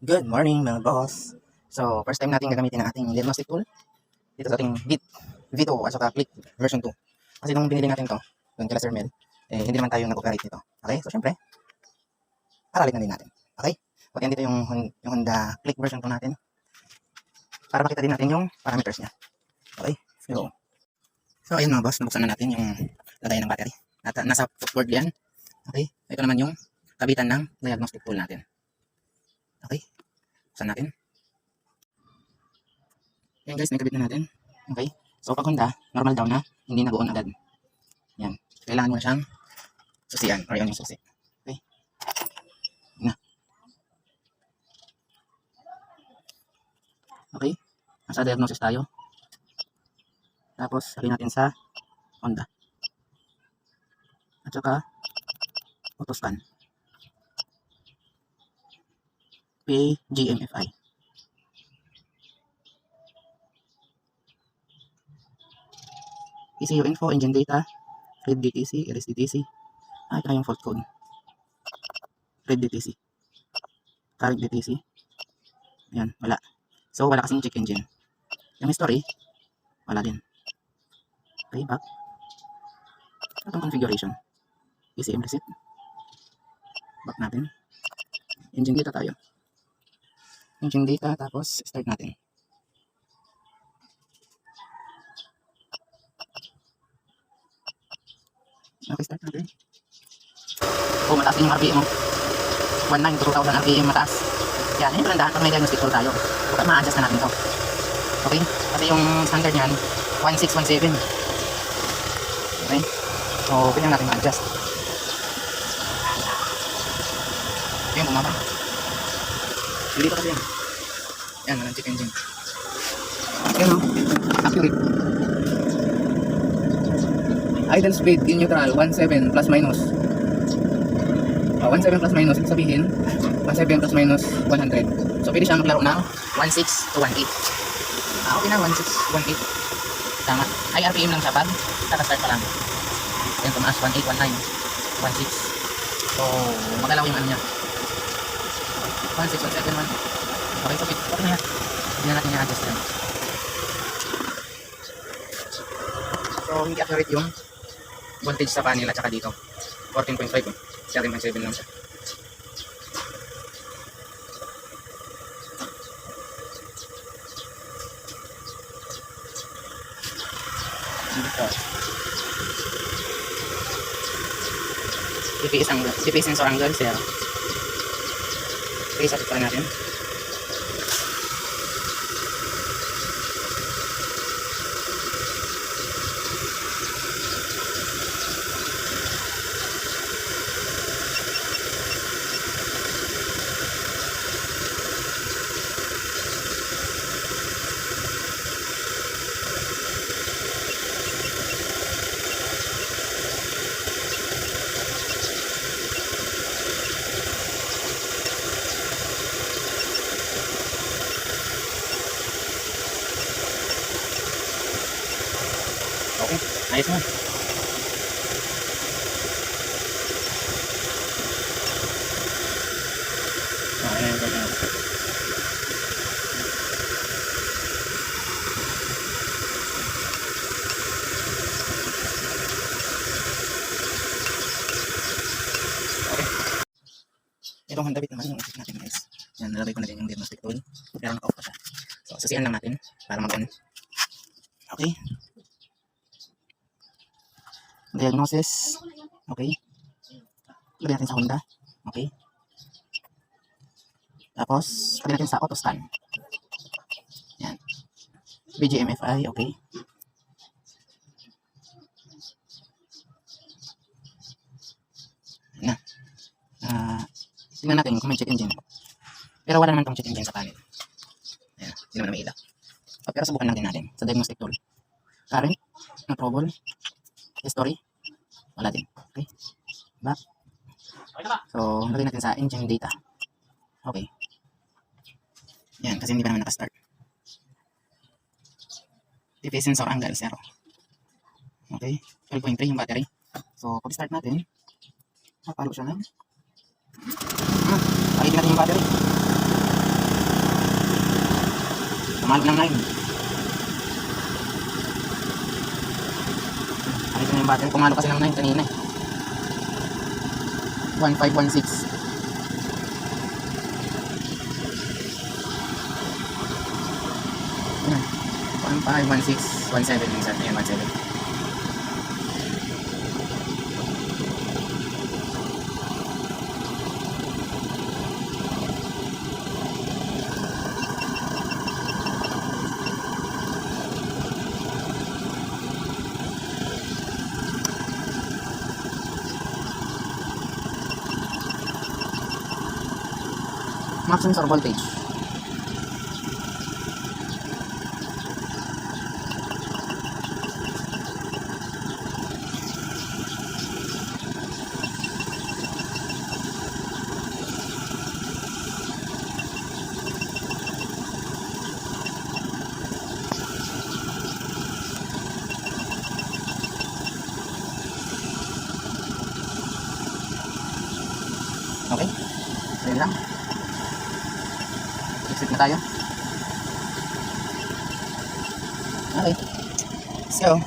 Good morning mga boss. So, first time natin gagamitin ang ating diagnostic tool dito sa ating Vito at saka Click version 2. Kasi nung binili natin to, doon kala Sir Mel, hindi naman tayo nag-operate nito. Okay? So, syempre, aralin na din natin. Okay? Pati dito yung Honda Click version 2 natin para makita din natin yung parameters niya. Okay? So, ayun mga boss, nabuksan na natin yung lagayan ng battery. At nasa footboard yan. Okay? Ito naman yung kabitan ng diagnostic tool natin. Okay? Buksan natin. Yan guys, nagkabit na natin. Okay? So pag Honda, normal down na, hindi na buon agad. Yan. Kailangan mo na siyang susian or yun yung susi. Okay? Na. Okay? Nasa diagnosis tayo. Tapos, sabihin natin sa Honda. At saka, autoscan. PGMFI. ECU info, engine data, read DTC, LSDTC. Ito na yung fault code. Read DTC. Current DTC. Ayan, wala. So, wala kasing check engine. Yung history, wala din. Okay, back. Itong configuration. ECM reset. Back natin. Engine data tayo. Engine data, tapos start natin. Okay, start natin. Oh, mataas yung RPM mo. 19 to 2,000 RPM mataas. Yan, yun palandahan pag may diagnostic tool tayo. Baka ma-adjust na natin to. Okay? Kasi yung standard nyan, 1617. Okay? So, kailangan natin ma-adjust. Ayun, bumaba. Dito kasi yan. Yan, walang check engine. Ayun o, accurate. Idle speed in neutral, 17 plus minus. 17 plus minus, ibig sabihin, 17 plus minus 100. So, pwede siya maglaro ng 16 to 18. Okay na, 16, 18. Tama. Ay, RPM lang siya pag kakastart pa lang. Ayan, tumaas, 18, 19, 16. So, magalaw yung ano niya. 16, 17, 1. Okay, so okay na yan. Hindi na natin i-adjust yan. So, hindi accurate yung voltage sa panel at saka dito. 14.5. 7.7 lang siya. GPS sensor angle, 0. Okay, sakit pa natin. Okay, ayos na. Ayan, ayan. Okay. Itong Honda Beat naman yung isip natin guys. Yan, nalagay ko na din yung diagnostic tool. Pero naka-off pa siya. So, susian lang natin para mag-on. Okay. Diagnosis. Okay. Lagyan natin sa Honda. Okay. Tapos, lagyan natin sa autoscan. Yan. BGMFI. Okay. Na. Tingnan natin kung may check engine. Pero wala naman tong check engine sa panel. Ayan. Hindi naman may ilaw. Pero subukan lang din natin sa diagnostic tool. Current. No trouble. History. Wala din. Okay. Back. So, lagyan natin sa engine data. Okay. Yan, kasi hindi pa naman nakastart. GPS sensor angle, 0. Okay. 12.3 yung battery. So, pag start natin, napalo siya na. Palitin natin yung battery. Pumalo ng 9. Nakita na yung battery. Pumalo kasi ng 9 kanina eh. 1516. Ayan. 1516. 17 yung set. Ayan, 17. Max sensor voltage. Okay. Ayun lang. Exit na tayo. Okay. Let's go.